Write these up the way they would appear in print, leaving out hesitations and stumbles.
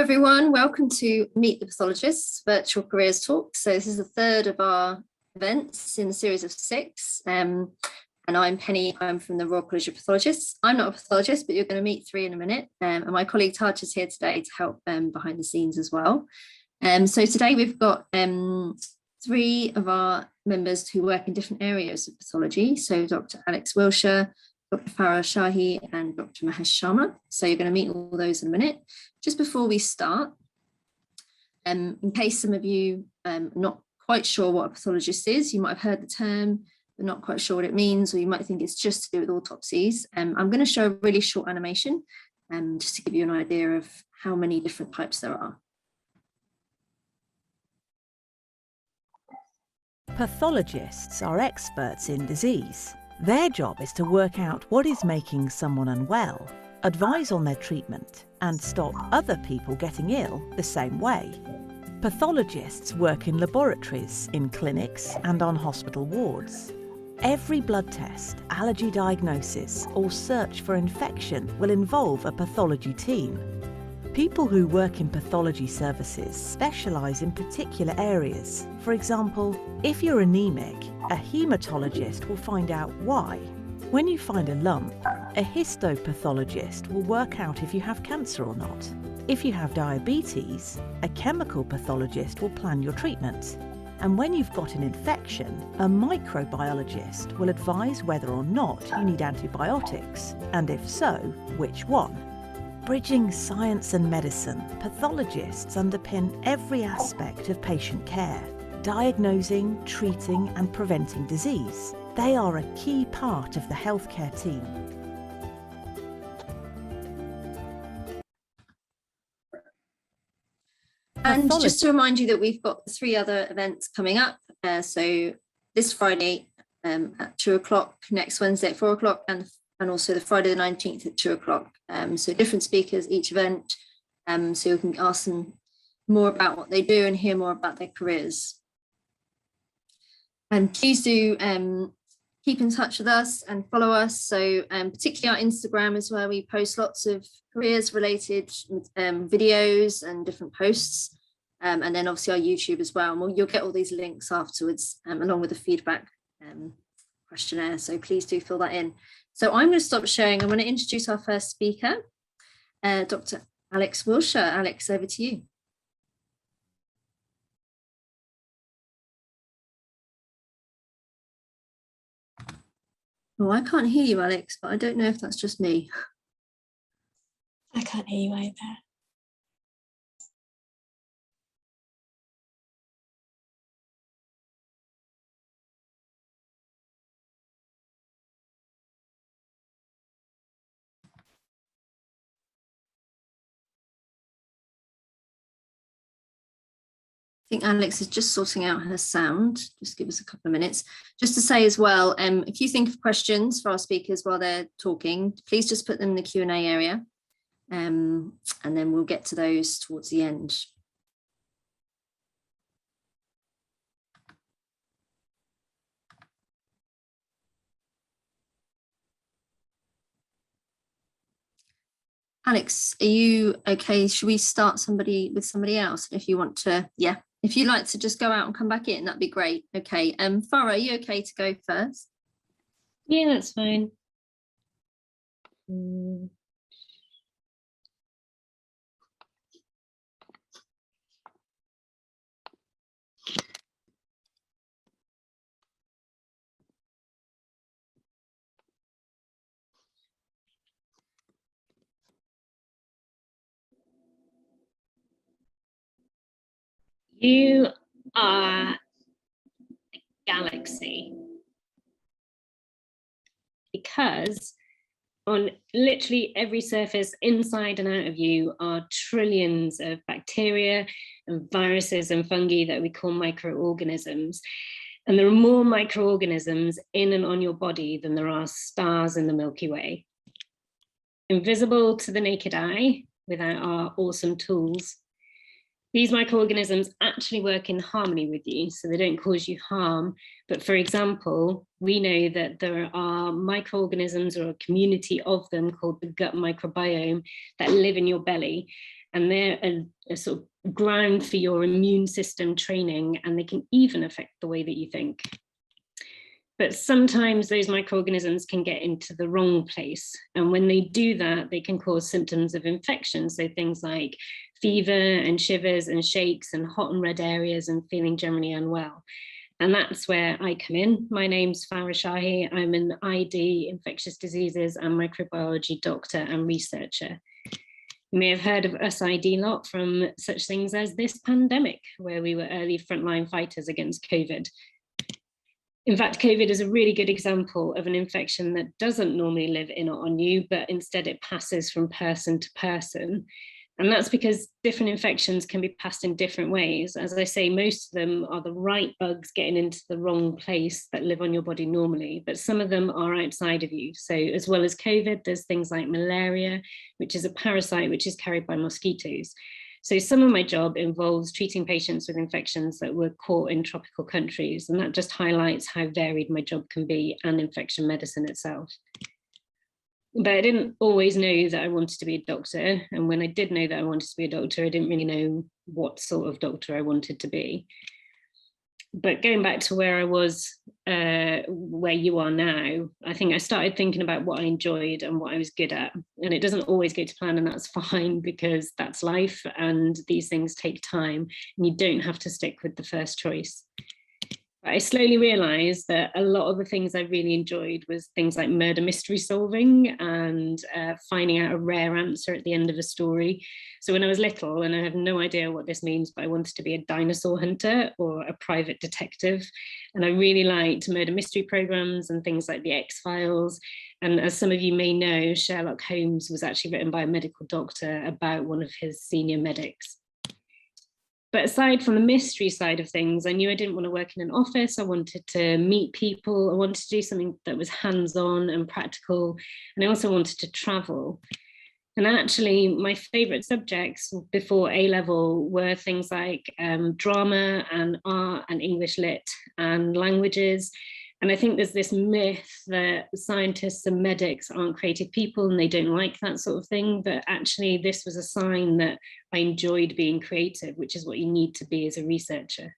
everyone, welcome to Meet the Pathologists Virtual Careers Talk. So this is the third of our events in the series of 6. And I'm Penny, I'm from the Royal College of Pathologists. I'm not a pathologist, but you're going to meet 3 in a minute. And my colleague Taj is here today to help behind the scenes as well. So today we've got 3 of our members who work in different areas of pathology. So Dr Alex Willsher, Dr Farah Shahi and Dr Mahesh Sharma. So you're going to meet all those in a minute. Just before we start, in case some of you are not quite sure what a pathologist is, you might have heard the term, but not quite sure what it means, or you might think it's just to do with autopsies. I'm going to show a really short animation just to give you an idea of how many different types there are. Pathologists are experts in disease. Their job is to work out what is making someone unwell, advise on their treatment, and stop other people getting ill the same way. Pathologists work in laboratories, in clinics, and on hospital wards. Every blood test, allergy diagnosis, or search for infection will involve a pathology team. People who work in pathology services specialise in particular areas. For example, if you're anemic, a haematologist will find out why. When you find a lump, a histopathologist will work out if you have cancer or not. If you have diabetes, a chemical pathologist will plan your treatment. And when you've got an infection, a microbiologist will advise whether or not you need antibiotics, and if so, which one. Bridging science and medicine, pathologists underpin every aspect of patient care, diagnosing, treating and preventing disease. They are a key part of the healthcare team. And just to remind you that we've got 3 other events coming up. So this Friday at 2 o'clock, next Wednesday at 4 o'clock, and also the Friday the 19th at 2 o'clock. So different speakers each event, so you can ask them more about what they do and hear more about their careers. And please do keep in touch with us and follow us. So particularly our Instagram is where we post lots of careers related videos and different posts. And then obviously our YouTube as well. And you'll get all these links afterwards along with the feedback questionnaire. So please do fill that in. So I'm going to stop sharing. I'm going to introduce our first speaker, Dr. Alex Willsher. Alex, over to you. Oh, I can't hear you, Alex, but I don't know if that's just me. I can't hear you either. I think Alex is just sorting out her sound. Just give us a couple of minutes. Just to say as well, if you think of questions for our speakers while they're talking, please just put them in the Q&A area, and then we'll get to those towards the end. Alex, are you okay? Should we start with somebody else? If you want to, yeah. If you'd like to just go out and come back in, that'd be great. Okay. Farah, are you okay to go first? Yeah, that's fine. You are a galaxy, because on literally every surface inside and out of you are trillions of bacteria and viruses and fungi that we call microorganisms. And there are more microorganisms in and on your body than there are stars in the Milky Way. Invisible to the naked eye without our awesome tools, these microorganisms actually work in harmony with you, so they don't cause you harm. But for example, we know that there are microorganisms, or a community of them, called the gut microbiome, that live in your belly. and they're a sort of ground for your immune system training, and they can even affect the way that you think. But sometimes those microorganisms can get into the wrong place. And when they do that, they can cause symptoms of infection. So things like fever and shivers and shakes and hot and red areas and feeling generally unwell. And that's where I come in. My name's Farah Shahi. I'm an ID, infectious diseases and microbiology doctor and researcher. You may have heard of us ID lot from such things as this pandemic, where we were early frontline fighters against COVID. In fact, COVID is a really good example of an infection that doesn't normally live in or on you, but instead it passes from person to person. And that's because different infections can be passed in different ways. As I say, most of them are the right bugs getting into the wrong place that live on your body normally, but some of them are outside of you. So as well as COVID, there's things like malaria, which is a parasite which is carried by mosquitoes. So some of my job involves treating patients with infections that were caught in tropical countries, and that just highlights how varied my job can be, and infection medicine itself. But I didn't always know that I wanted to be a doctor, and when I did know that I wanted to be a doctor, I didn't really know what sort of doctor I wanted to be. But going back to where I was, where you are now, I think I started thinking about what I enjoyed and what I was good at. And it doesn't always go to plan, and that's fine, because that's life and these things take time and you don't have to stick with the first choice. But I slowly realized that a lot of the things I really enjoyed was things like murder mystery solving and finding out a rare answer at the end of a story. So when I was little, and I have no idea what this means, but I wanted to be a dinosaur hunter or a private detective. And I really liked murder mystery programs and things like the X-Files. And as some of you may know, Sherlock Holmes was actually written by a medical doctor about one of his senior medics. But aside from the mystery side of things, I knew I didn't want to work in an office. I wanted to meet people. I wanted to do something that was hands-on and practical. And I also wanted to travel. And actually, my favorite subjects before A-level were things like drama and art and English lit and languages. And I think there's this myth that scientists and medics aren't creative people and they don't like that sort of thing. But actually, this was a sign that I enjoyed being creative, which is what you need to be as a researcher.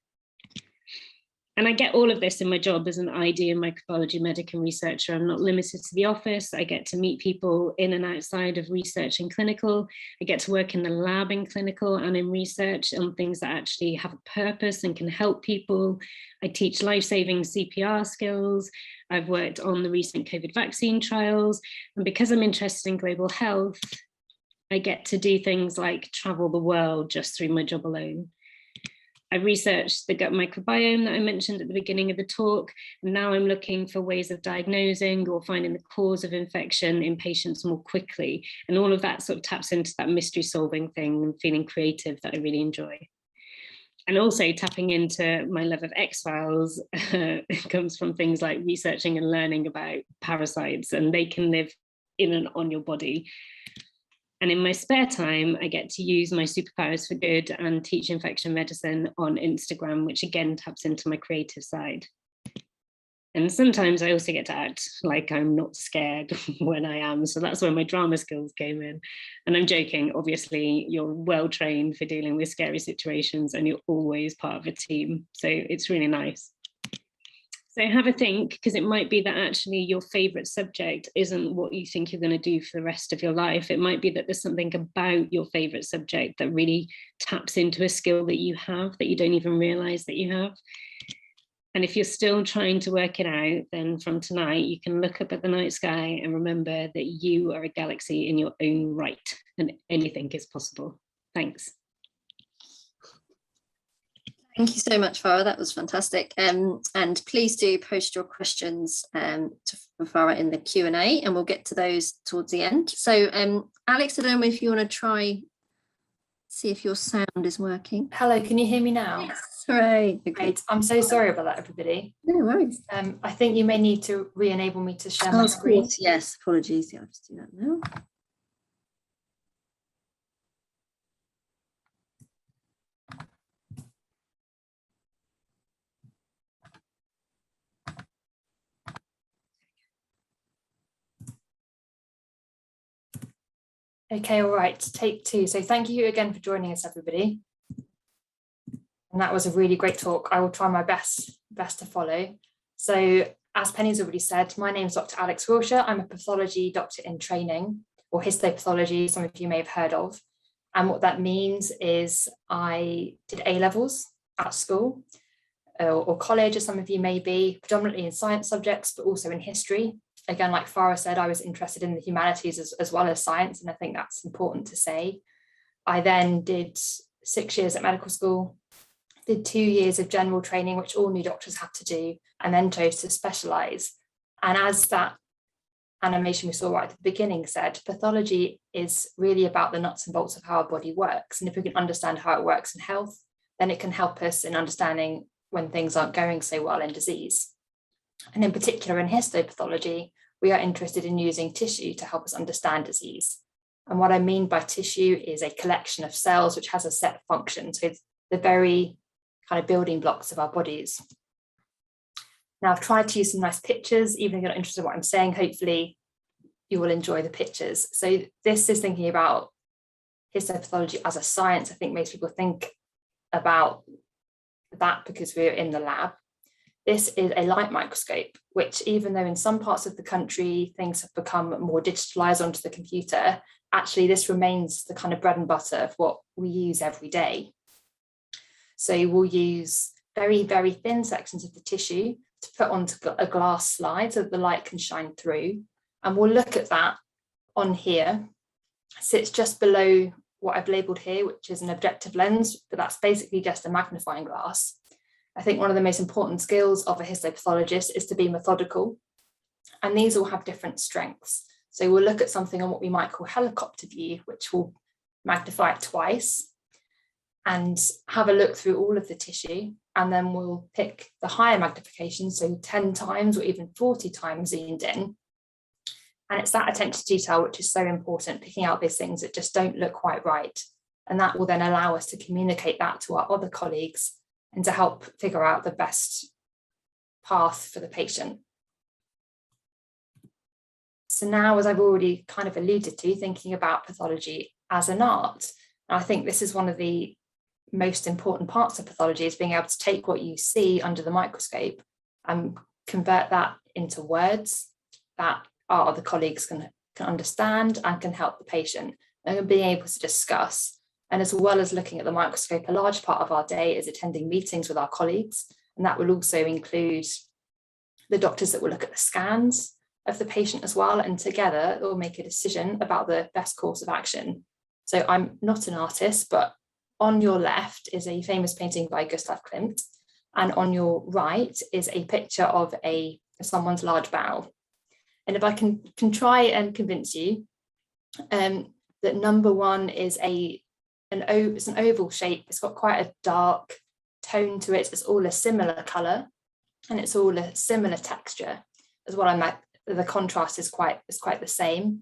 And I get all of this in my job as an ID and microbiology medic and researcher. I'm not limited to the office. I get to meet people in and outside of research and clinical. I get to work in the lab in clinical and in research on things that actually have a purpose and can help people. I teach life-saving CPR skills. I've worked on the recent COVID vaccine trials. And because I'm interested in global health, I get to do things like travel the world just through my job alone. I researched the gut microbiome that I mentioned at the beginning of the talk. And now I'm looking for ways of diagnosing or finding the cause of infection in patients more quickly. And all of that sort of taps into that mystery solving thing and feeling creative that I really enjoy. And also tapping into my love of X-Files comes from things like researching and learning about parasites, and they can live in and on your body. And in my spare time, I get to use my superpowers for good and teach infection medicine on Instagram, which again taps into my creative side. And sometimes I also get to act like I'm not scared when I am. So that's where my drama skills came in. And I'm joking, obviously, you're well trained for dealing with scary situations and you're always part of a team. So it's really nice. So have a think, because it might be that actually your favorite subject isn't what you think you're going to do for the rest of your life. It might be that there's something about your favorite subject that really taps into a skill that you have that you don't even realize that you have. And if you're still trying to work it out, then from tonight, you can look up at the night sky and remember that you are a galaxy in your own right and anything is possible. Thanks. Thank you so much, Farah. That was fantastic. And please do post your questions for Farah in the Q&A, and we'll get to those towards the end. So Alex, I don't know if you want to try, see if your sound is working. Hello, can you hear me now? Yes, hooray. Okay. Great. I'm so sorry about that, everybody. No worries. I think you may need to re-enable me to share my screen. Yes, apologies. Yeah, I'll just do that now. Okay, all right, take two. So thank you again for joining us, everybody. And that was a really great talk. I will try my best to follow. So as Penny's already said, my name is Dr. Alex Willsher. I'm a pathology doctor in training, or histopathology, some of you may have heard of. And what that means is I did A-levels at school or college, as some of you may be, predominantly in science subjects, but also in history. Again, like Farah said, I was interested in the humanities as well as science, and I think that's important to say. I then did 6 years at medical school, did 2 years of general training, which all new doctors had to do, and then chose to specialise. And as that animation we saw right at the beginning said, pathology is really about the nuts and bolts of how our body works. And if we can understand how it works in health, then it can help us in understanding when things aren't going so well in disease. And in particular in histopathology, we are interested in using tissue to help us understand disease. And what I mean by tissue is a collection of cells which has a set function. So it's the very kind of building blocks of our bodies. Now I've tried to use some nice pictures, even if you're not interested in what I'm saying, hopefully you will enjoy the pictures. So this is thinking about histopathology as a science. I think most people think about that because we're in the lab. This is a light microscope, which even though in some parts of the country things have become more digitalized onto the computer, actually this remains the kind of bread and butter of what we use every day. So we'll use very, very thin sections of the tissue to put onto a glass slide so that the light can shine through. And we'll look at that on here. Sits just below what I've labeled here, which is an objective lens, but that's basically just a magnifying glass. I think one of the most important skills of a histopathologist is to be methodical, and these all have different strengths. So we'll look at something on what we might call helicopter view, which will magnify it twice and have a look through all of the tissue, and then we'll pick the higher magnification, so 10 times or even 40 times zoomed in. And it's that attention to detail which is so important, picking out those things that just don't look quite right. And that will then allow us to communicate that to our other colleagues and to help figure out the best path for the patient. So now, as I've already kind of alluded to, thinking about pathology as an art, I think this is one of the most important parts of pathology, is being able to take what you see under the microscope and convert that into words that our other colleagues can understand and can help the patient, and being able to discuss. And as well as looking at the microscope, a large part of our day is attending meetings with our colleagues, and that will also include the doctors that will look at the scans of the patient as well, and together they'll make a decision about the best course of action. So I'm not an artist, but on your left is a famous painting by Gustav Klimt, and on your right is a picture of someone's large bowel. And if I can try and convince you that number one is it's an oval shape, it's got quite a dark tone to it, it's all a similar colour, and it's all a similar texture as what I meant. The contrast is quite the same.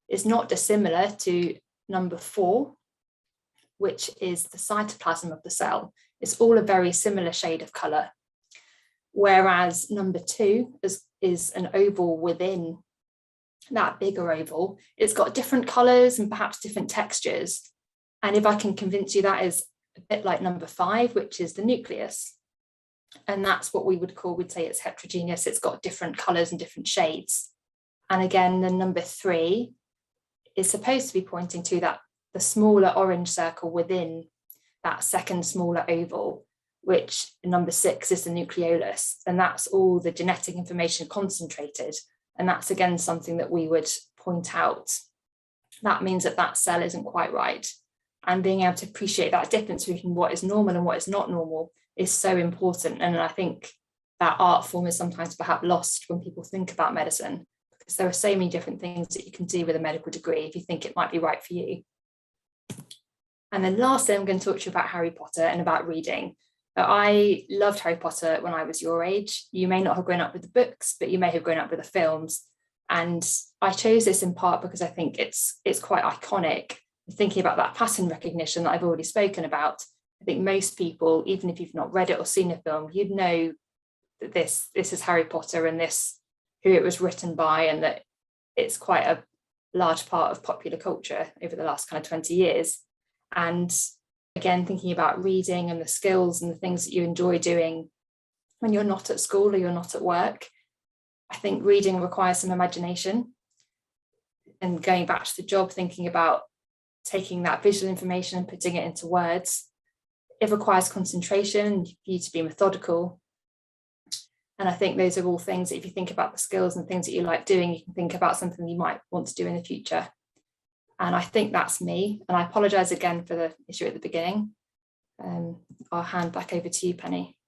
It's not dissimilar to number 4, which is the cytoplasm of the cell. It's all a very similar shade of colour. Whereas number 2 is an oval within that bigger oval. It's got different colours and perhaps different textures. And if I can convince you, that is a bit like number 5, which is the nucleus. And that's what we'd say it's heterogeneous. It's got different colours and different shades. And again, the number 3 is supposed to be pointing to the smaller orange circle within that second smaller oval, which number 6 is the nucleolus. And that's all the genetic information concentrated. And that's again something that we would point out. That means that cell isn't quite right. And being able to appreciate that difference between what is normal and what is not normal is so important. And I think that art form is sometimes perhaps lost when people think about medicine, because there are so many different things that you can do with a medical degree if you think it might be right for you. And then lastly, I'm going to talk to you about Harry Potter and about reading. I loved Harry Potter when I was your age. You may not have grown up with the books, but you may have grown up with the films. And I chose this in part because I think it's quite iconic. Thinking about that pattern recognition that I've already spoken about, I think most people, even if you've not read it or seen a film, you'd know that this is Harry Potter and this who it was written by, and that it's quite large part of popular culture over the last kind of 20 years. And again, thinking about reading and the skills and the things that you enjoy doing when you're not at school or you're not at work, I think reading requires some imagination. And going back to the job, thinking about taking that visual information and putting it into words, it requires concentration for you to be methodical. And I think those are all things that if you think about the skills and things that you like doing, you can think about something you might want to do in the future. And I think that's me. And I apologise again for the issue at the beginning. I'll hand back over to you, Penny.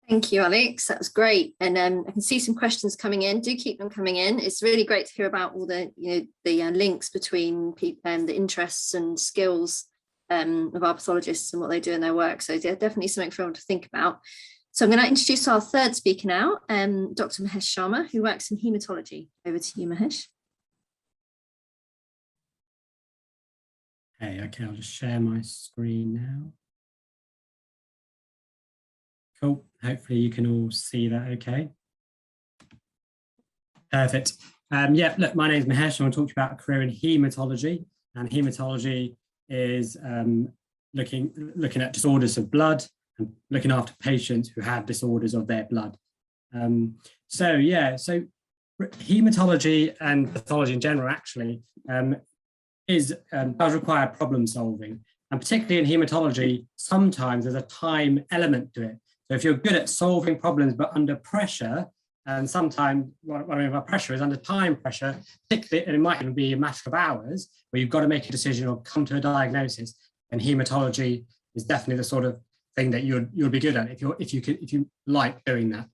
Thank you, Alex. That was great. And I can see some questions coming in. Do keep them coming in. It's really great to hear about all the, links between people and the interests and skills of our pathologists and what they do in their work. So definitely something for everyone to think about. So I'm going to introduce our third speaker now, Dr. Mahesh Sharma, who works in haematology. Over to you, Mahesh. Hey, okay, I'll just share my screen now. Cool, hopefully you can all see that okay. Perfect. Yeah, look, my name is Mahesh. I want to talk to you about a career in haematology. And haematology is looking at disorders of blood and looking after patients who have disorders of their blood. So haematology and pathology in general actually does require problem solving. And particularly in haematology, sometimes there's a time element to it. So if you're good at solving problems, but under pressure, and sometimes what I mean by pressure is under time pressure, particularly, and it might even be a matter of hours, where you've got to make a decision or come to a diagnosis, and haematology is definitely the sort of thing that you'll be good at if you like doing that.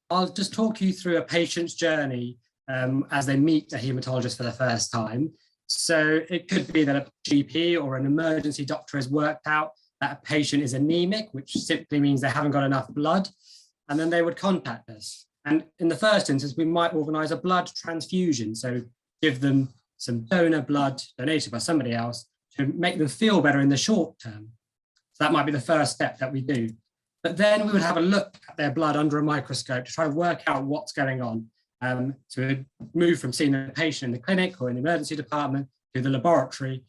I'll just talk you through a patient's journey as they meet a haematologist for the first time. So it could be that a GP or an emergency doctor has worked out that a patient is anemic, which simply means they haven't got enough blood, and then they would contact us. And in the first instance, we might organise a blood transfusion, so give them some donor blood donated by somebody else to make them feel better in the short term. So that might be the first step that we do. But then we would have a look at their blood under a microscope to try to work out what's going on. To move from seeing the patient in the clinic or in the emergency department to the laboratory,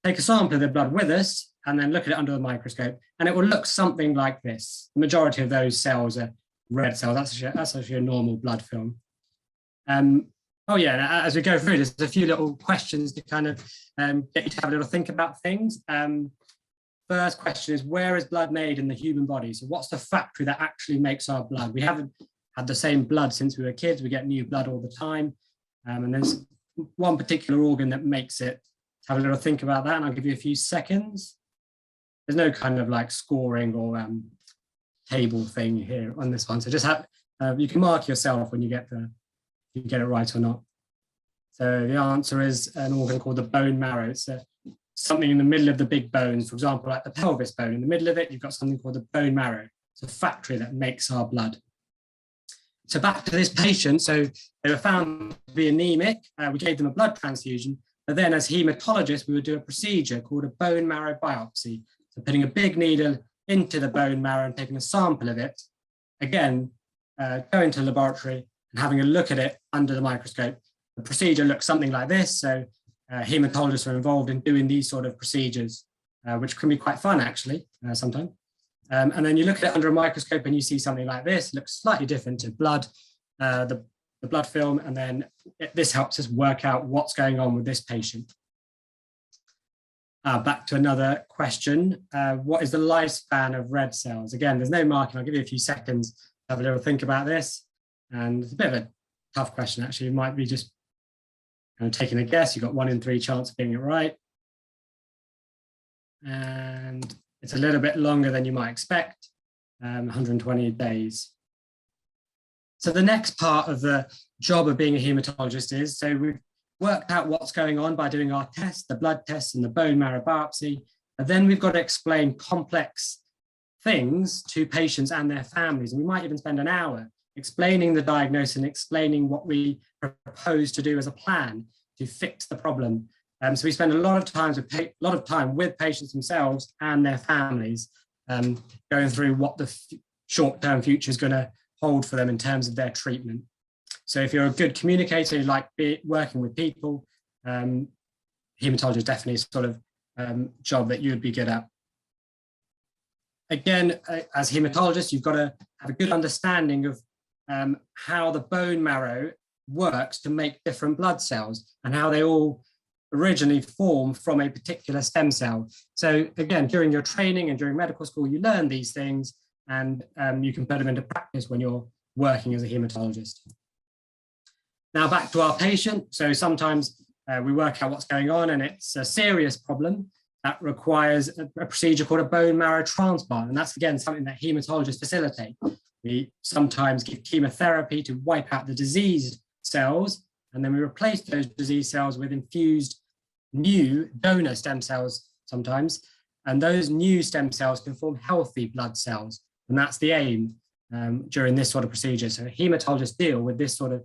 take a sample of their blood with us, and then look at it under the microscope, and it will look something like this. The majority of those cells are red cells. That's actually a normal blood film. As we go through this, there's a few little questions to kind of get you to have a little think about things. First question is, where is blood made in the human body? So what's the factory that actually makes our blood? We haven't had the same blood since we were kids. We get new blood all the time. And there's one particular organ that makes it. Have a little think about that, and I'll give you a few seconds. There's no kind of like scoring or table thing here on this one. So just have, you can mark yourself when you get it right or not. So the answer is an organ called the bone marrow. It's something in the middle of the big bones, for example, like the pelvis bone. In the middle of it, you've got something called the bone marrow. It's a factory that makes our blood. So back to this patient. So they were found to be anemic. We gave them a blood transfusion. But then as haematologists, we would do a procedure called a bone marrow biopsy. So putting a big needle into the bone marrow and taking a sample of it. Again, going to the laboratory and having a look at it under the microscope. The procedure looks something like this. So haematologists are involved in doing these sort of procedures, which can be quite fun actually, sometimes. And then you look at it under a microscope and you see something like this. It looks slightly different to blood, the blood film, and then this helps us work out what's going on with this patient. Back to another question. What is the lifespan of red cells? Again, there's no marking. I'll give you a few seconds to have a little think about this. And it's a bit of a tough question, actually. You might be just taking a guess. You've got 1 in 3 chance of getting it right. And it's a little bit longer than you might expect, 120 days. So the next part of the job of being a haematologist is, so we've worked out what's going on by doing our tests, the blood tests and the bone marrow biopsy, and then we've got to explain complex things to patients and their families. And we might even spend an hour explaining the diagnosis and explaining what we propose to do as a plan to fix the problem. So we spend a lot of time with patients themselves and their families, going through what the short-term future is going to hold for them in terms of their treatment. So if you're a good communicator, you like working with people, hematology is definitely a sort of job that you would be good at. Again, as hematologists, you've got to have a good understanding of how the bone marrow works to make different blood cells and how they all originally form from a particular stem cell. So again, during your training and during medical school, you learn these things, and you can put them into practice when you're working as a hematologist. Now back to our patient. So sometimes we work out what's going on, and it's a serious problem that requires a procedure called a bone marrow transplant. And that's, again, something that hematologists facilitate. We sometimes give chemotherapy to wipe out the diseased cells, and then we replace those diseased cells with infused new donor stem cells sometimes. And those new stem cells can form healthy blood cells. And that's the aim during this sort of procedure. So hematologists deal with this sort of,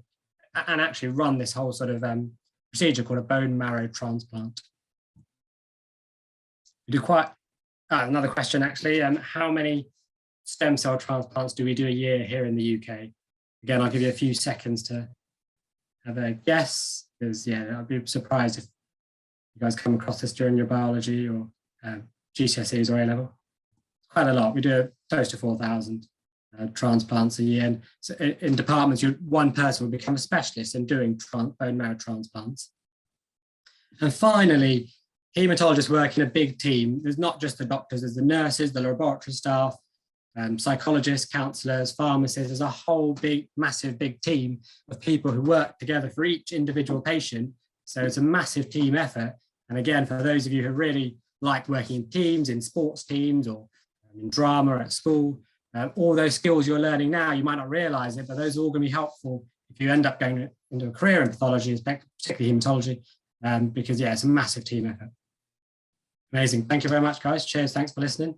and actually run this whole sort of procedure called a bone marrow transplant. We do quite, another question actually, how many stem cell transplants do we do a year here in the UK? Again, I'll give you a few seconds to have a guess, because yeah, I'd be surprised if you guys come across this during your biology or GCSEs or A-level. Quite a lot. We do close to 4,000 transplants a year. And so in departments, one person will become a specialist in doing bone marrow transplants. And finally, hematologists work in a big team. There's not just the doctors, there's the nurses, the laboratory staff, psychologists, counsellors, pharmacists. There's a whole big, massive, big team of people who work together for each individual patient. So it's a massive team effort. And again, for those of you who really like working in teams, in sports teams or in drama at school, all those skills you're learning now, you might not realise it, but those are all going to be helpful if you end up going into a career in pathology, particularly hematology, because yeah, it's a massive team effort. Amazing. Thank you very much, guys. Cheers. Thanks for listening.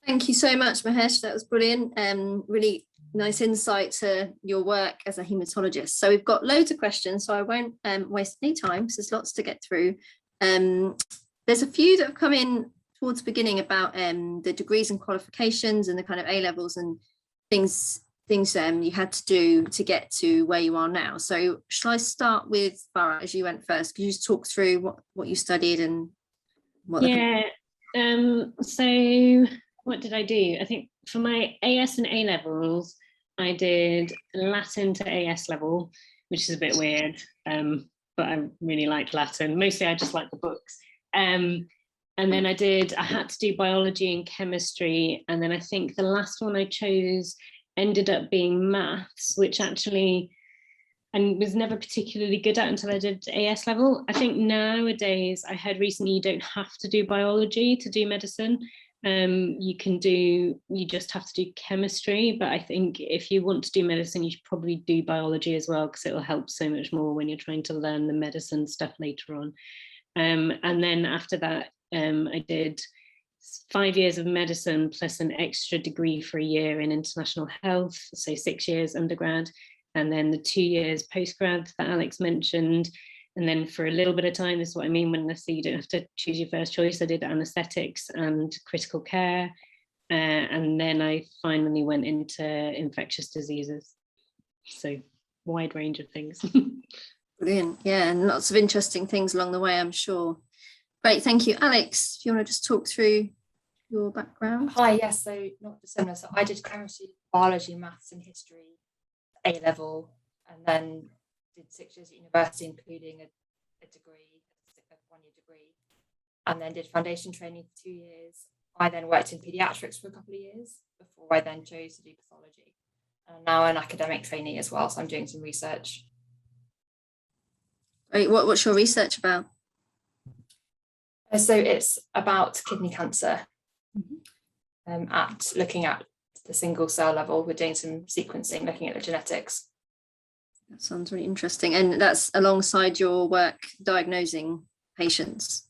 Thank you so much, Mahesh. That was brilliant. Really nice insight to your work as a hematologist. So we've got loads of questions, so I won't waste any time because there's lots to get through. There's a few that have come in towards the beginning about the degrees and qualifications and the kind of A-levels and things you had to do to get to where you are now. So shall I start with Farah, as you went first? Could you just talk through what you studied and what? Yeah. So what did I do? I think for my AS and A levels, I did Latin to AS level, which is a bit weird, but I really liked Latin. Mostly I just like the books. And then I had to do biology and chemistry. And then I think the last one I chose ended up being maths, which actually I was never particularly good at until I did AS level. I think nowadays, I heard recently, you don't have to do biology to do medicine. You just have to do chemistry, but I think if you want to do medicine, you should probably do biology as well, because it will help so much more when you're trying to learn the medicine stuff later on. And then after that, I did 5 years of medicine plus an extra degree for a year in international health, so 6 years undergrad, and then the 2 years postgrad that Alex mentioned. And then for a little bit of time, this is what I mean when I say you don't have to choose your first choice, I did anaesthetics and critical care. And then I finally went into infectious diseases. So wide range of things. Brilliant. Yeah, and lots of interesting things along the way, I'm sure. Great, thank you. Alex, if you want to just talk through your background. Hi, yes, so not dissimilar. So I did chemistry, biology, maths and history, A-level, and then did 6 years at university, including a degree, a 1-year degree, and then did foundation training for 2 years. I then worked in paediatrics for a couple of years before I then chose to do pathology. And I'm now an academic trainee as well, so I'm doing some research. Great. What's your research about? So it's about kidney cancer, at looking at the single cell level. We're doing some sequencing, looking at the genetics. That sounds really interesting. And that's alongside your work diagnosing patients?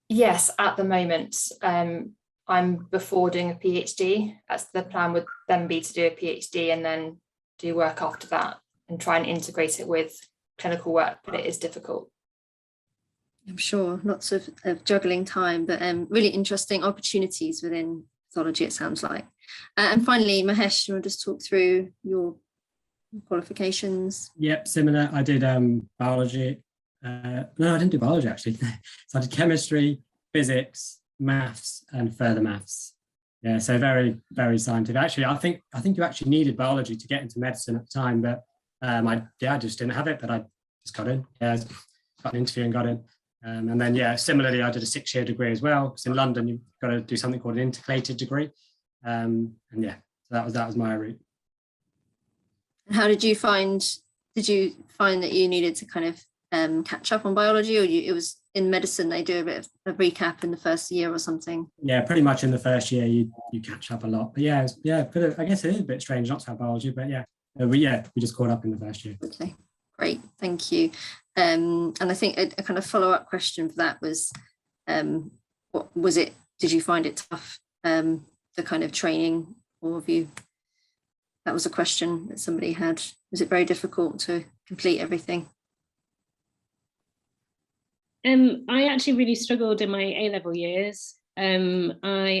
Yes, at the moment. I'm before doing a PhD. That's the plan would then be to do a PhD and then do work after that and try and integrate it with clinical work, but it is difficult. I'm sure, lots of juggling time, but really interesting opportunities within pathology, it sounds like. And finally, Mahesh, you want to just talk through your qualifications? Yep, similar. I did biology. No, I didn't do biology actually. So I did chemistry, physics, maths, and further maths. Yeah, so very, very scientific. Actually, I think you actually needed biology to get into medicine at the time, but I just didn't have it, but I just got in. Yeah, got an interview and got in. And then, yeah, similarly, I did a 6-year degree as well, because in London, you've got to do something called an integrated degree. And yeah, so that was my route. How did you find that you needed to kind of catch up on biology, or it was in medicine, they do a bit of a recap in the first year or something? Yeah, pretty much in the first year, you catch up a lot. But yeah, I guess it is a bit strange not to have biology, but yeah, we just caught up in the first year. Okay, great, thank you. And I think a kind of follow-up question for that was, what was it? Did you find it tough, the kind of training, or have you? That was a question that somebody had. Was it very difficult to complete everything? I actually really struggled in my A-level years. I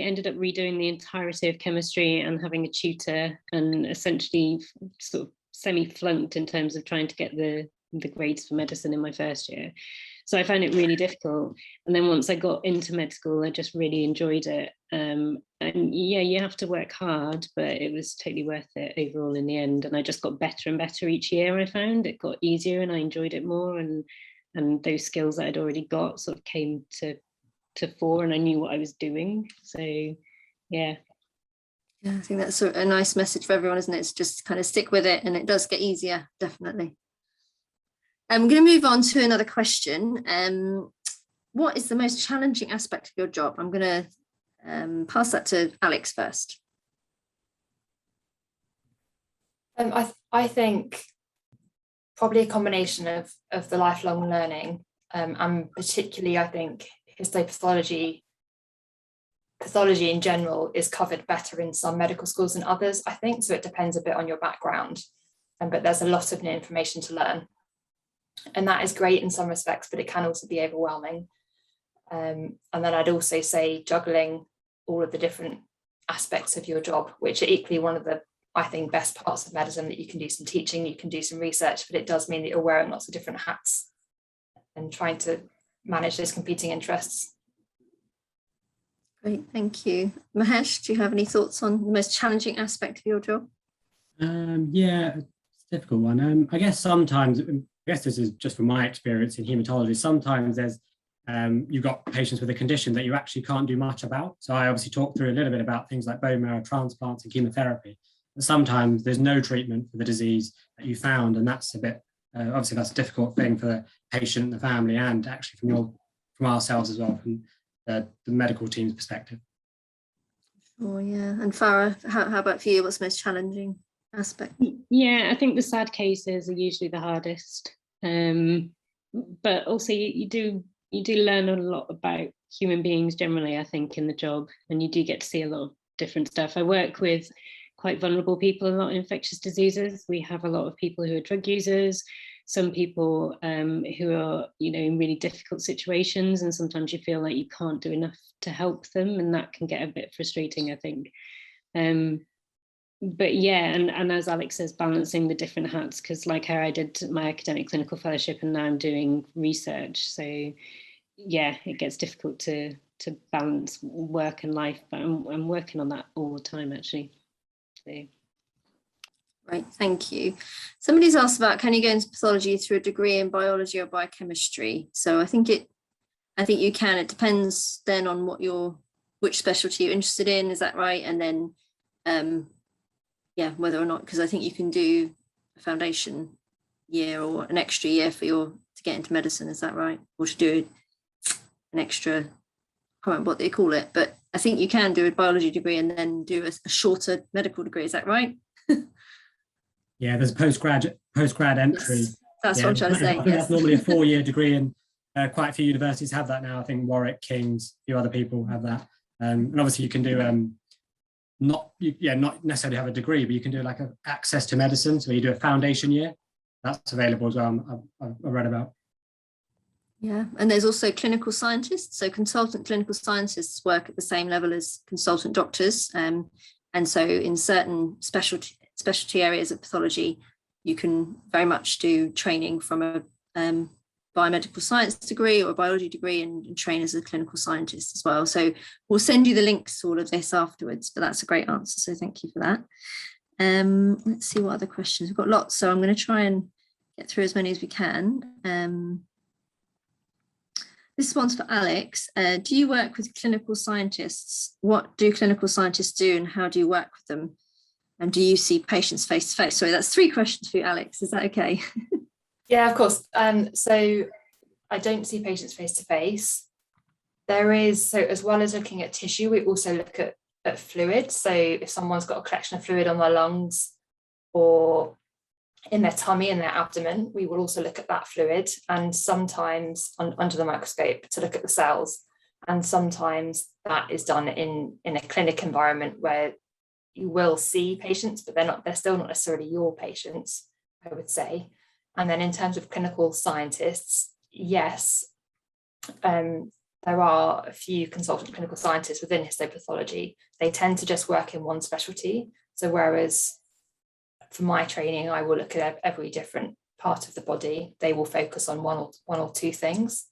ended up redoing the entirety of chemistry and having a tutor, and essentially sort of semi-flunked in terms of trying to get the grades for medicine in my first year. So I found it really difficult. And then once I got into med school, I just really enjoyed it. And yeah, you have to work hard, but it was totally worth it overall in the end. And I just got better and better each year. I found it got easier and I enjoyed it more. And those skills that I'd already got sort of came to fore, and I knew what I was doing. So yeah. Yeah, I think that's a nice message for everyone, isn't it? It's just kind of stick with it and it does get easier, definitely. I'm going to move on to another question. What is the most challenging aspect of your job? I'm going to pass that to Alex first. I think probably a combination of the lifelong learning, and particularly I think histopathology, pathology in general is covered better in some medical schools than others, I think. So it depends a bit on your background, but there's a lot of new information to learn. And that is great in some respects, but it can also be overwhelming. And then I'd also say juggling all of the different aspects of your job, which are equally one of the, I think, best parts of medicine, that you can do some teaching, you can do some research, but it does mean that you're wearing lots of different hats and trying to manage those competing interests. Great, thank you. Mahesh, do you have any thoughts on the most challenging aspect of your job? Yeah, it's a difficult one. I guess sometimes, this is just from my experience in hematology, sometimes there's you've got patients with a condition that you actually can't do much about. So I obviously talked through a little bit about things like bone marrow transplants and chemotherapy. But sometimes there's no treatment for the disease that you found, and that's a bit, obviously that's a difficult thing for the patient, the family, and actually from ourselves as well, from the medical team's perspective. Oh yeah, and Farah, how about for you? What's the most challenging aspect? Yeah, I think the sad cases are usually the hardest, but also you do learn a lot about human beings generally, I think, in the job, and you do get to see a lot of different stuff. I work with quite vulnerable people a lot in infectious diseases. We have a lot of people who are drug users, some people who are, in really difficult situations, and sometimes you feel like you can't do enough to help them, and that can get a bit frustrating, I think. But yeah, and as Alex says, balancing the different hats, because like her, I did my academic clinical fellowship and now I'm doing research. So yeah, it gets difficult to balance work and life, but I'm working on that all the time, actually. So. Right, thank you. Somebody's asked about, can you go into pathology through a degree in biology or biochemistry? So I think you can. It depends then on which specialty you're interested in. Is that right? And then yeah, whether or not, because I think you can do a foundation year or an extra year to get into medicine. Is that right? Or to do an extra, I can't remember what they call it, but I think you can do a biology degree and then do a shorter medical degree. Is that right? Yeah, there's a postgrad entry. Yes, that's what I'm trying to say. I think that's normally a 4-year degree, and quite a few universities have that now. I think Warwick, King's, a few other people have that. And obviously you can do not necessarily have a degree, but you can do like an access to medicine. So you do a foundation year. That's available as well. I've read about. Yeah, and there's also clinical scientists. So consultant clinical scientists work at the same level as consultant doctors. And so in certain specialty areas of pathology, you can very much do training from a biomedical science degree or a biology degree and train as a clinical scientist as well. So we'll send you the links to all of this afterwards, but that's a great answer. So thank you for that. Let's see what other questions. We've got lots, so I'm going to try and get through as many as we can. This one's for Alex. Do you work with clinical scientists? What do clinical scientists do and how do you work with them? And do you see patients face to face? Sorry, that's 3 questions for you, Alex. Is that okay? Yeah, of course. So I don't see patients face to face. So as well as looking at tissue, we also look at fluid. So if someone's got a collection of fluid on their lungs or in their tummy and their abdomen, we will also look at that fluid, and sometimes under the microscope to look at the cells. And sometimes that is done in a clinic environment where you will see patients, but they're still not necessarily your patients, I would say. And then in terms of clinical scientists, yes, there are a few consultant clinical scientists within histopathology. They tend to just work in one specialty. So whereas for my training, I will look at every different part of the body, they will focus on one or 2 things,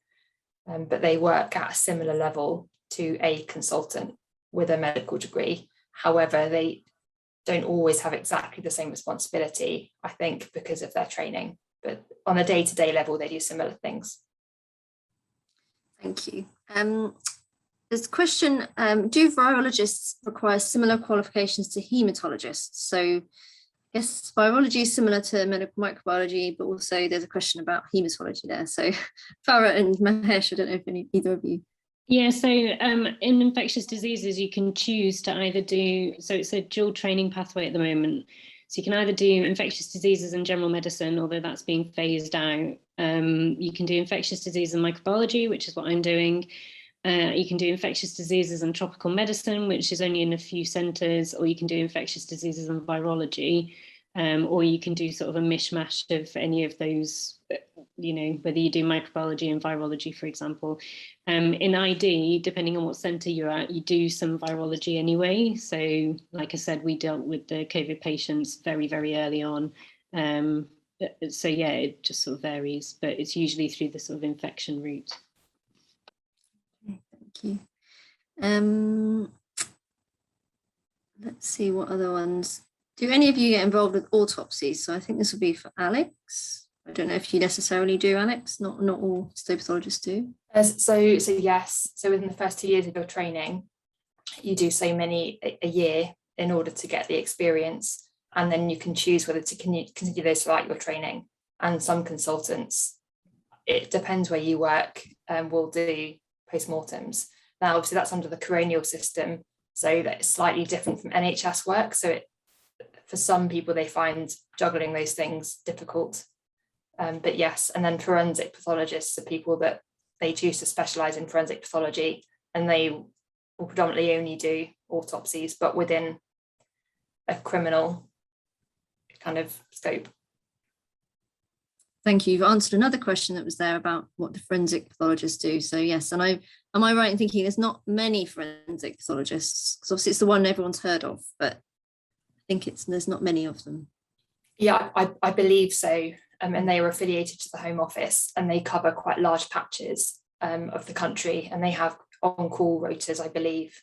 but they work at a similar level to a consultant with a medical degree. However, they don't always have exactly the same responsibility, I think, because of their training. But on a day-to-day level, they do similar things. Thank you. There's a question, do virologists require similar qualifications to haematologists? So yes, virology is similar to medical microbiology, but also there's a question about haematology there. So Farah and Mahesh, I don't know if either of you. Yeah, so in infectious diseases, you can choose to either do, so it's a dual training pathway at the moment. So you can either do infectious diseases and general medicine, although that's being phased out. You can do infectious diseases and microbiology, which is what I'm doing. You can do infectious diseases and tropical medicine, which is only in a few centres, or you can do infectious diseases and virology, or you can do sort of a mishmash of any of those, whether you do microbiology and virology, for example. In ID, depending on what centre you're at, you do some virology anyway. So like I said, we dealt with the COVID patients very, very early on. So yeah, it just sort of varies, but it's usually through the sort of infection route. Thank you. Let's see what other ones. Do any of you get involved with autopsies? So I think this will be for Alex. I don't know if you necessarily do, Alex. Not all histopathologists do. So yes. So within the first 2 years of your training, you do so many a year in order to get the experience, and then you can choose whether to continue those throughout your training. And some consultants, it depends where you work, will do postmortems. Now, obviously, that's under the coronial system, so that's slightly different from NHS work. So for some people, they find juggling those things difficult. But yes, and then forensic pathologists are people that they choose to specialise in forensic pathology, and they will predominantly only do autopsies, but within a criminal kind of scope. Thank you. You've answered another question that was there about what the forensic pathologists do. So yes, and am I right in thinking there's not many forensic pathologists? Because obviously it's the one everyone's heard of, but I think there's not many of them. Yeah, I believe so. And they are affiliated to the Home Office, and they cover quite large patches of the country, and they have on-call rotas, I believe,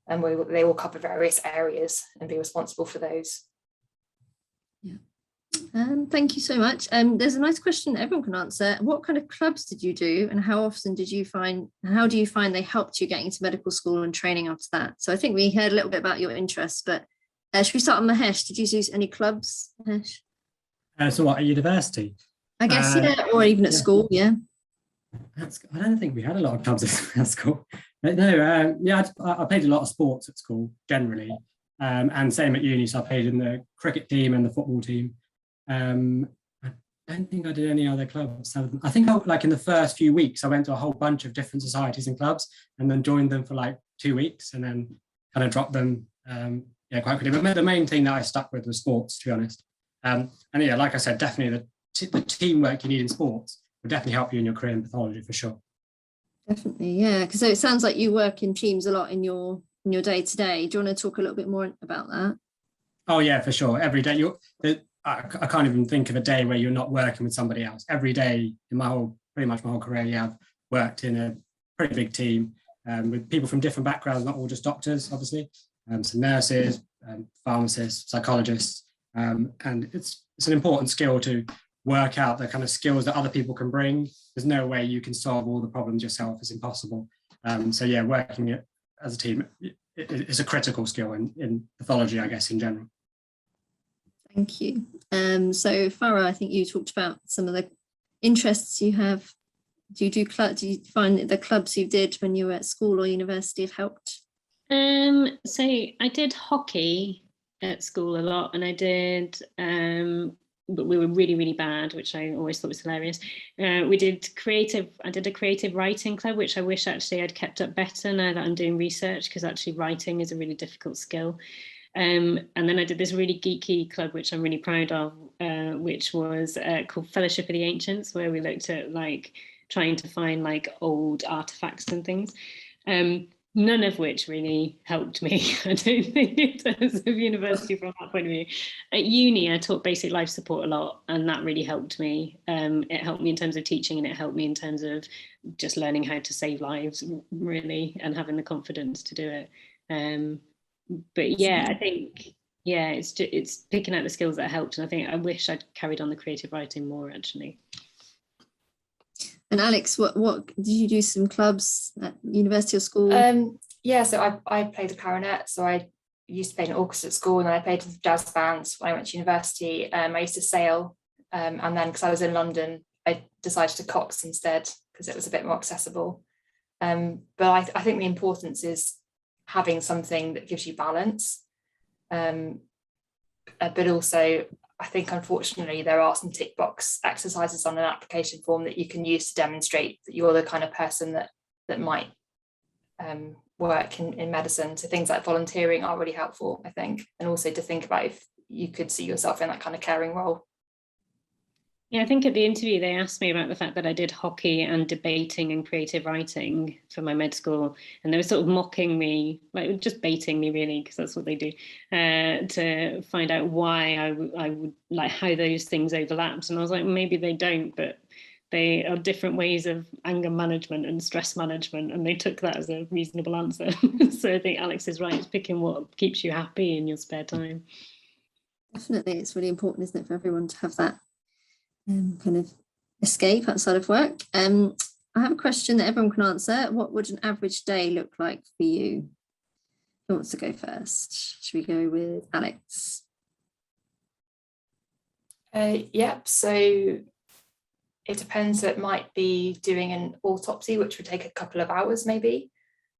and they will cover various areas and be responsible for those. Yeah. Thank you so much. There's a nice question that everyone can answer. What kind of clubs did you do, and how often do you find they helped you getting into medical school and training after that? So I think we heard a little bit about your interests, but should we start on Mahesh? Did you do any clubs, Mahesh? So what, at university? I guess, yeah, or even at school, yeah. I don't think we had a lot of clubs at school. But no, I played a lot of sports at school generally, and same at uni. So I played in the cricket team and the football team. I don't think I did any other clubs. I think like in the first few weeks, I went to a whole bunch of different societies and clubs, and then joined them for like 2 weeks, and then kind of dropped them. Quite quickly. But the main thing that I stuck with was sports, to be honest. And yeah, like I said, definitely the teamwork you need in sports will definitely help you in your career in pathology for sure. Definitely, yeah. Because it sounds like you work in teams a lot in your in your day to day. Do you want to talk a little bit more about that? Oh yeah, for sure. Every day I can't even think of a day where you're not working with somebody else. Every day in pretty much my whole career, yeah, I've worked in a pretty big team with people from different backgrounds, not all just doctors, obviously. Some nurses, pharmacists, psychologists, and it's an important skill to work out the kind of skills that other people can bring. There's no way you can solve all the problems yourself. It's impossible. So yeah, working as a team is a critical skill in pathology, I guess, in general. Thank you. So Farah, I think you talked about some of the interests you have. Do you find that the clubs you did when you were at school or university have helped? So I did hockey at school a lot, and I did, but we were really, really bad, which I always thought was hilarious. I did a creative writing club, which I wish actually I'd kept up better now that I'm doing research, because actually writing is a really difficult skill. And then I did this really geeky club, which I'm really proud of, which was called Fellowship of the Ancients, where we looked at like trying to find like old artifacts and things. None of which really helped me, I don't think, in terms of university from that point of view. At uni, I taught basic life support a lot, and that really helped me. It helped me in terms of teaching, and it helped me in terms of just learning how to save lives, really, and having the confidence to do it. But yeah, I think, yeah, it's picking out the skills that helped, and I think I wish I'd carried on the creative writing more, actually. And Alex, what did you do some clubs at university or school? Yeah, so I played the clarinet. So I used to play in orchestra at school, and then I played in jazz bands when I went to university. I used to sail, and then because I was in London, I decided to cox instead because it was a bit more accessible. But I think the importance is having something that gives you balance. But also, I think, unfortunately, there are some tick box exercises on an application form that you can use to demonstrate that you're the kind of person that might work in medicine. So things like volunteering are really helpful, I think, and also to think about if you could see yourself in that kind of caring role. Yeah, I think at the interview they asked me about the fact that I did hockey and debating and creative writing for my med school, and they were sort of mocking me, like just baiting me really, because that's what they do, to find out why I would like how those things overlapped. And I was like, maybe they don't, but they are different ways of anger management and stress management, and they took that as a reasonable answer. So I think Alex is right, it's picking what keeps you happy in your spare time. Definitely, it's really important, isn't it, for everyone to have that kind of escape outside of work. I have a question that everyone can answer. What would an average day look like for you? Who wants to go first? Should we go with Alex? Yep, so it depends. It might be doing an autopsy, which would take a couple of hours maybe.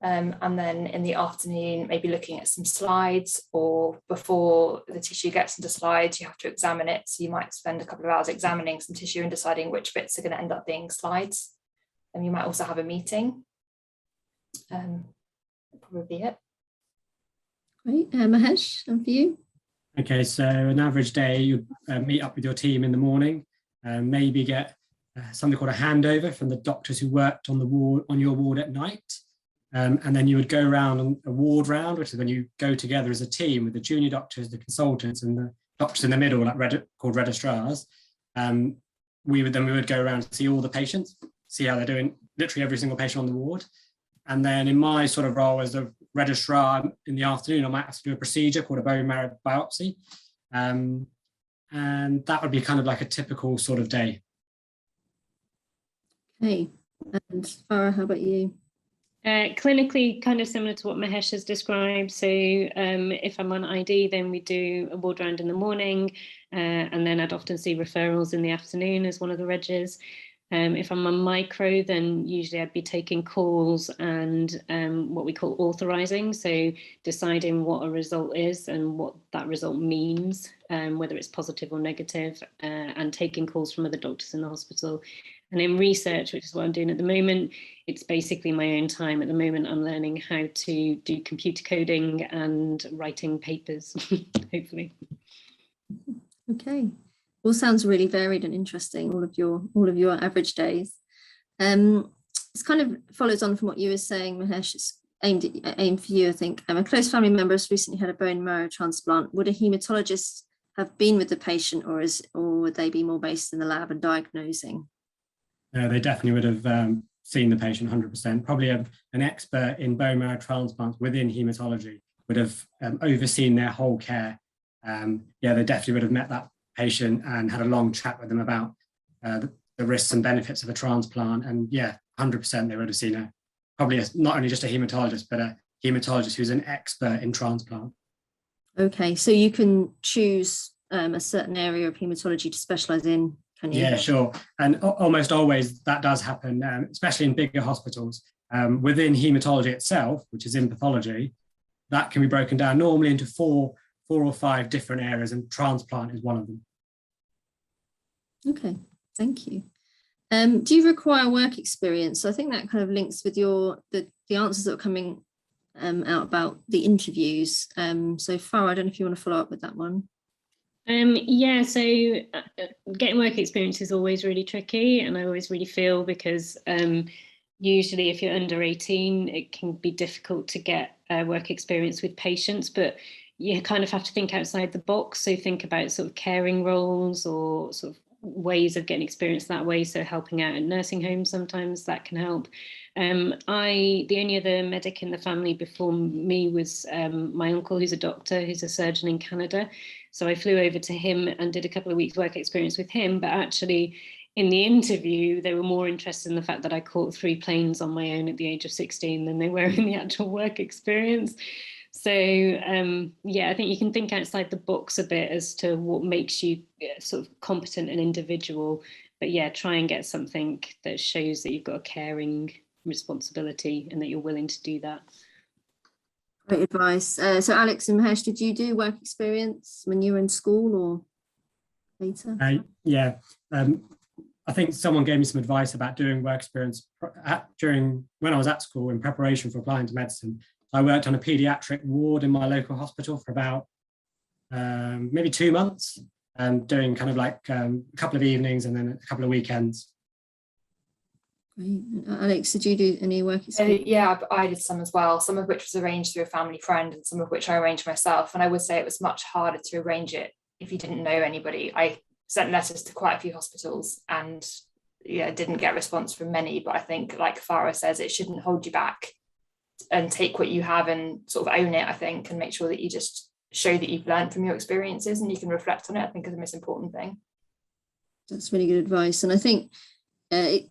And then in the afternoon, maybe looking at some slides, or before the tissue gets into slides, you have to examine it. So you might spend a couple of hours examining some tissue and deciding which bits are going to end up being slides. And you might also have a meeting. Probably it. Great. Mahesh, and for you? Okay, so an average day, you meet up with your team in the morning, maybe get something called a handover from the doctors who worked on the ward, on your ward at night. And then you would go around on a ward round, which is when you go together as a team with the junior doctors, the consultants, and the doctors in the middle, called registrars. We would go around to see all the patients, see how they're doing, literally every single patient on the ward. And then in my sort of role as a registrar in the afternoon, I might have to do a procedure called a bone marrow biopsy. And that would be kind of like a typical sort of day. Okay, and Farah, how about you? Clinically, kind of similar to what Mahesh has described. So if I'm on ID, then we do a ward round in the morning, and then I'd often see referrals in the afternoon as one of the regs. If I'm on micro, then usually I'd be taking calls and what we call authorizing, so deciding what a result is and what that result means, whether it's positive or negative, and taking calls from other doctors in the hospital. And in research, which is what I'm doing at the moment, it's basically my own time. At the moment, I'm learning how to do computer coding and writing papers, hopefully. Okay. All sounds really varied and interesting, all of your average days. This kind of follows on from what you were saying, Mahesh. It's aimed for you, I think. A close family member has recently had a bone marrow transplant. Would a haematologist have been with the patient, or would they be more based in the lab and diagnosing? They definitely would have seen the patient 100%. Probably an expert in bone marrow transplants within haematology would have overseen their whole care. Yeah, they definitely would have met that patient and had a long chat with them about the risks and benefits of a transplant. And yeah, 100% they would have seen not only just a haematologist, but a haematologist who's an expert in transplant. Okay, so you can choose a certain area of haematology to specialise in, can you? Yeah, sure. And almost always that does happen, especially in bigger hospitals. Within haematology itself, which is in pathology, that can be broken down normally into four or five different areas, and transplant is one of them. Okay, thank you. Do you require work experience? So I think that kind of links with the answers that are coming out about the interviews. So Farah, I don't know if you want to follow up with that one. Yeah, so getting work experience is always really tricky, and I always really feel because usually if you're under 18, it can be difficult to get work experience with patients, but you kind of have to think outside the box. So think about sort of caring roles or sort of ways of getting experience that way. So helping out at nursing homes, sometimes that can help. The only other medic in the family before me was my uncle, who's a doctor, who's a surgeon in Canada. So I flew over to him and did a couple of weeks work experience with him. But actually in the interview, they were more interested in the fact that I caught 3 planes on my own at the age of 16 than they were in the actual work experience. So yeah, I think you can think outside the box a bit as to what makes you sort of competent and individual. But yeah, try and get something that shows that you've got a caring responsibility and that you're willing to do that. Great advice. So Alex and Mahesh, did you do work experience when you were in school or later? Yeah, I think someone gave me some advice about doing work experience when I was at school in preparation for applying to medicine. I worked on a paediatric ward in my local hospital for about maybe 2 months, doing kind of like a couple of evenings and then a couple of weekends. Great. Alex, did you do any work experience? Yeah, I did some as well, some of which was arranged through a family friend and some of which I arranged myself. And I would say it was much harder to arrange it if you didn't know anybody. I sent letters to quite a few hospitals and yeah, didn't get a response from many, but I think like Farah says, it shouldn't hold you back, and take what you have and sort of own it, I think, and make sure that you just show that you've learned from your experiences and you can reflect on it, I think, is the most important thing. That's really good advice. And I think I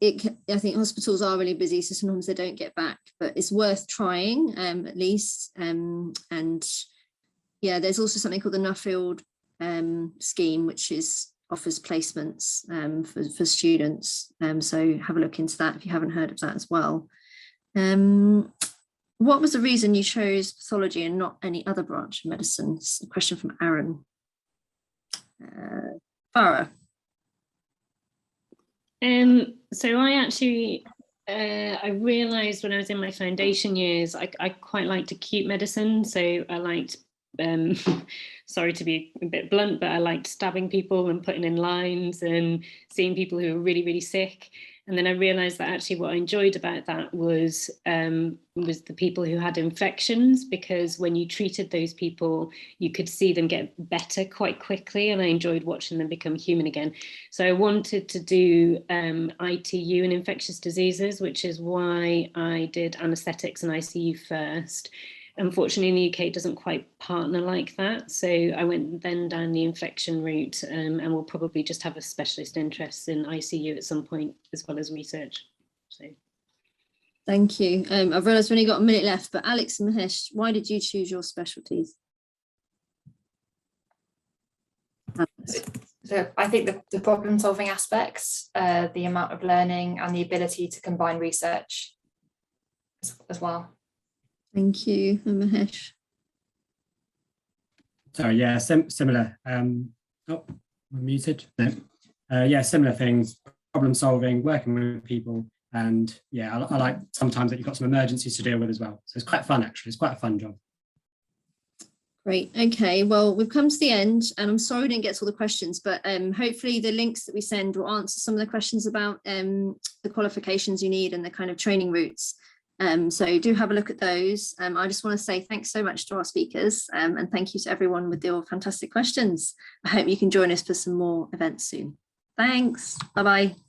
think hospitals are really busy, so sometimes they don't get back, but it's worth trying at least. And yeah, there's also something called the Nuffield scheme, which offers placements for students. So have a look into that if you haven't heard of that as well. What was the reason you chose pathology and not any other branch of medicine? It's a question from Aaron. Farah. So I actually, I realised when I was in my foundation years, I quite liked acute medicine. So I liked, sorry to be a bit blunt, but I liked stabbing people and putting in lines and seeing people who were really, really sick. And then I realised that actually what I enjoyed about that was the people who had infections, because when you treated those people, you could see them get better quite quickly, and I enjoyed watching them become human again. So I wanted to do ITU and infectious diseases, which is why I did anaesthetics and ICU first. Unfortunately, in the UK, it doesn't quite partner like that. So I went then down the infection route, and we'll probably just have a specialist interest in ICU at some point, as well as research. So. Thank you. I've realised we've only got a minute left, but Alex and Mahesh, why did you choose your specialties? So I think the problem solving aspects, the amount of learning and the ability to combine research as well. Thank you. And Mahesh? So yeah, similar. I'm muted. No. Yeah, similar things, problem solving, working with people. And yeah, I like sometimes that you've got some emergencies to deal with as well. So it's quite fun, actually. It's quite a fun job. Great. Okay, well, we've come to the end, and I'm sorry we didn't get to all the questions, but hopefully the links that we send will answer some of the questions about the qualifications you need and the kind of training routes. So do have a look at those. I just want to say thanks so much to our speakers, and thank you to everyone with your fantastic questions. I hope you can join us for some more events soon. Thanks. Bye-bye.